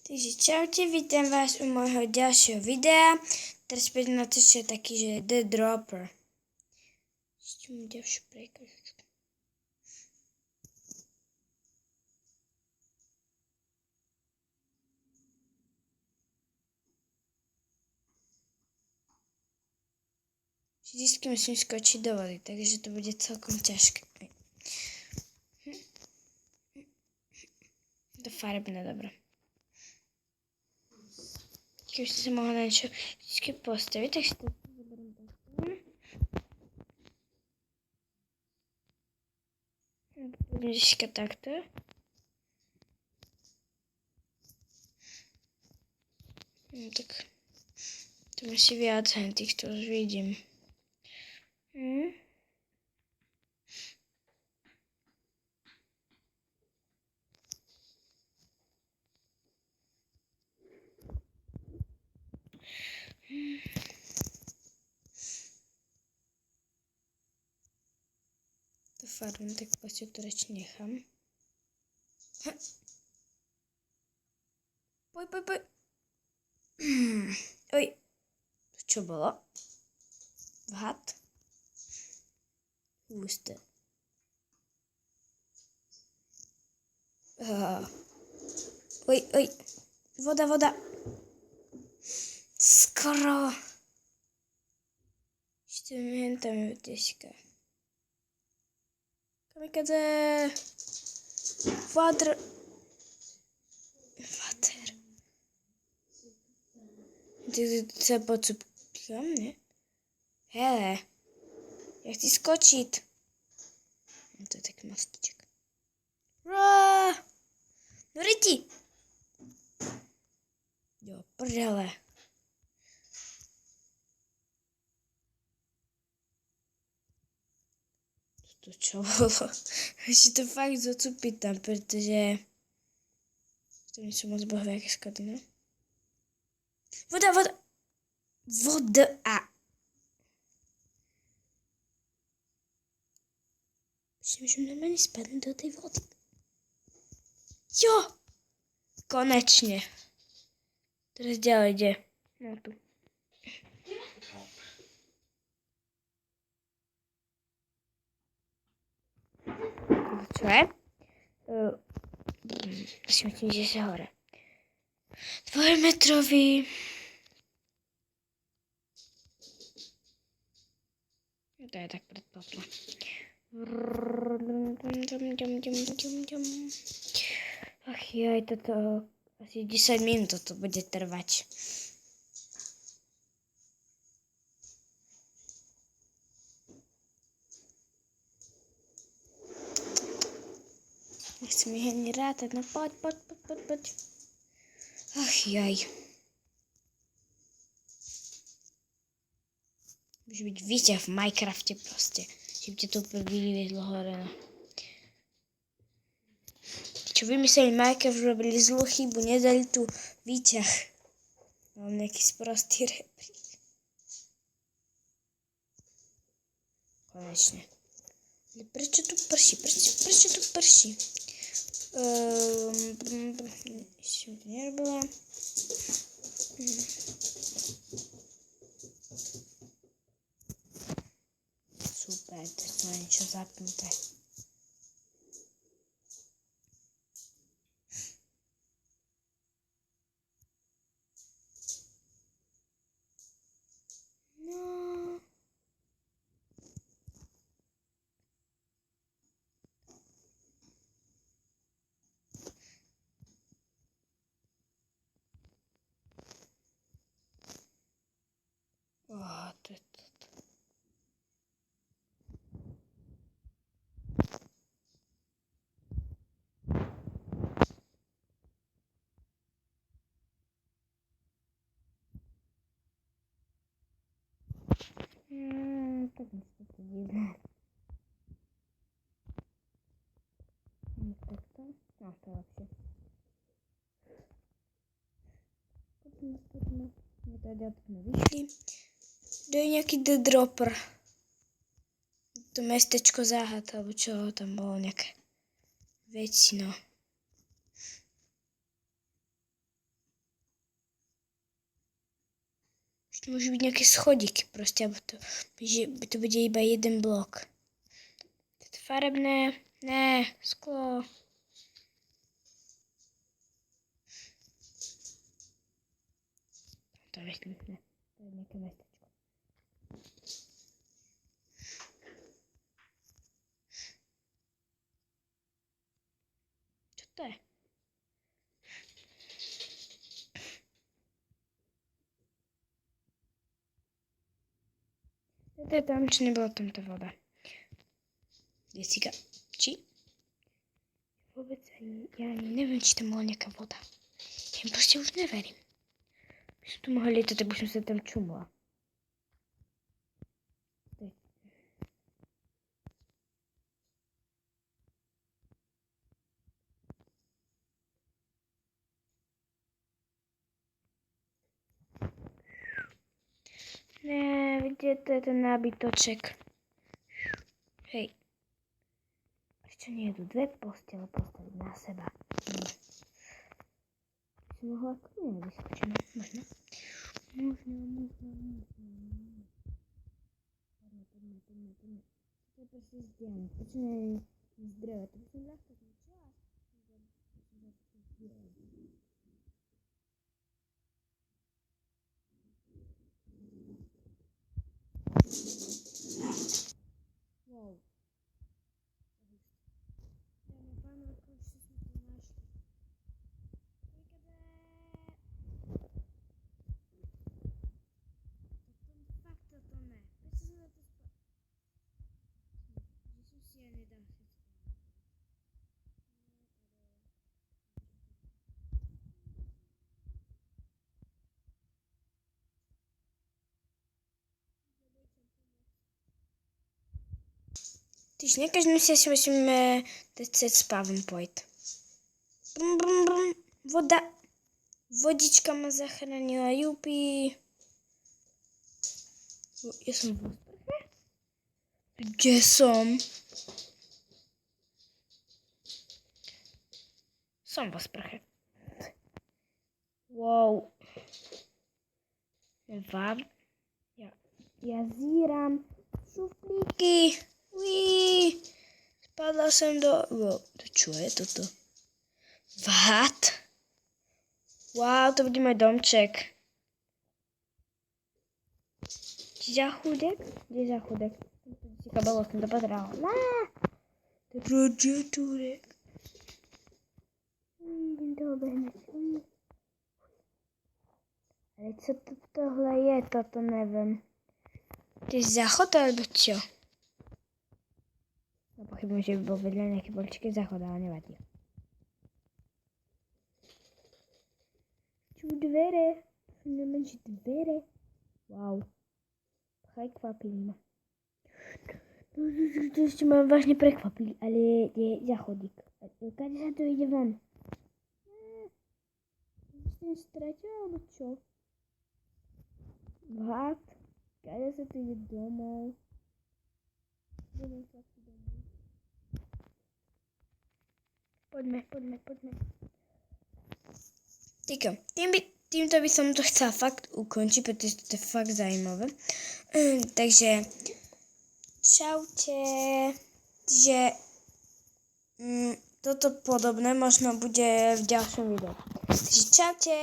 Takže čaute, vítam vás u môjho ďalšieho videa. Teraz poďme na to, čo je taký, že The Dropper. Ešte mu ďalšiu prekažučku. Vždycky musím skočiť do vody, takže to bude celkom ťažké. To farebné, dobré. Keby som sa mohla na niečo vždycky postaviť, tak si to zoberiem takto. Budem vždycky takto. No tak to musí viac týchto už vidím. To farmu tak prostě to radši nechám. Poj. Oj, čo bolo? Vhad? Husté. Oj. Voda. Skoro. Ešte mi tam je těžké. Kamikaze. Water. Ty se pocupkám, ne? Hele. Já chci skočit. No to je tak mostiček. No ryti. Jo, prdele. To čo bolo? Ešte to fakt zacupit tam, protože to niečo moc bohvie, aké skody, no? Voda a Myslím, že normálne spadne do tej vody. Jo! Konečne. Teraz ďalej ide. No tu. Čo je? Asi myslím, že sa hore. 2-metrový. To je tak predpopla. Ach joj, toto asi 10 minút to bude trvať. Nechcem ich ani rátať, no poď. Ach joj. Môže byť výťah v Minecrafte proste. Že by to úplne vyliezlo hore, no. Čo vymysleli Minecraft, robili zlú chybu, nedali tu výťah. Mám nejaký sprostý rebrík. Konečne. Prečo tu prší? Prečo tu prší? Ešte to nerobila. Super, to je niečo zapnuté. No. To je to. Tak niestety divné. Takto? No, to je lepšie. Poďme. My tady sme vyšli. To je nejaký The Dropper. To mestečko záhad, alebo čo tam bolo nejaké veci, no. To môže byť nejaké schodíky proste, alebo to bude iba jeden blok. To je farebné. Ne, sklo. To je vesmírne. To je nejaké mestečko. Čo to je? To je tam, či nebola tam tá voda. Jessica, či? Vôbec ja ani neviem, či tam bola nejaká voda. Ja im proste už neverím. By som tu mohla lietať, tak by som sa tam čumla. Ne, kde to je ten nábytoček? Hej. Prečo nie idú dve postele postaviť na seba? By som mohla kľudne vyskočiť, no? Možno. Poďme. To je proste zdiaň. Prečo nie je z dreva? To by som ľahko zničila. Wow. Tyž не каждый месяц возьмем 30 спавн пойт. Вода. Водичка ма захранила. Юпи. Я сам в острахе. Где сам? Сам в острахе. Вау. Вау. Я зírám šuflíky. Uí, spadla som do... Wow, čo je toto? What? Wow, to bude môj domček. Záchudek? Kde je záchudek? Kabelo som to podrala. To je radiatúrek. Idem to obehnať. Ale co to tohle je? Toto neviem. To je záchod alebo čo? No pochybujem, že by bol vedľa nejaké poličky záchod, ale nevadí. Čo dvere? Neviem, že dvere. Wow. Prekvapili ma. To ešte ma vážne prekvapili, ale je záchodík. Kade sa to ide von? Som stratila, alebo čo? What? Kade sa to ide domov? Budem sa tu domov. Poďme. Týko, týmto by som to chcela fakt ukončiť, pretože to je fakt zaujímavé. Takže čaute. Že toto podobné možno bude v ďalšom videu. Takže čaute.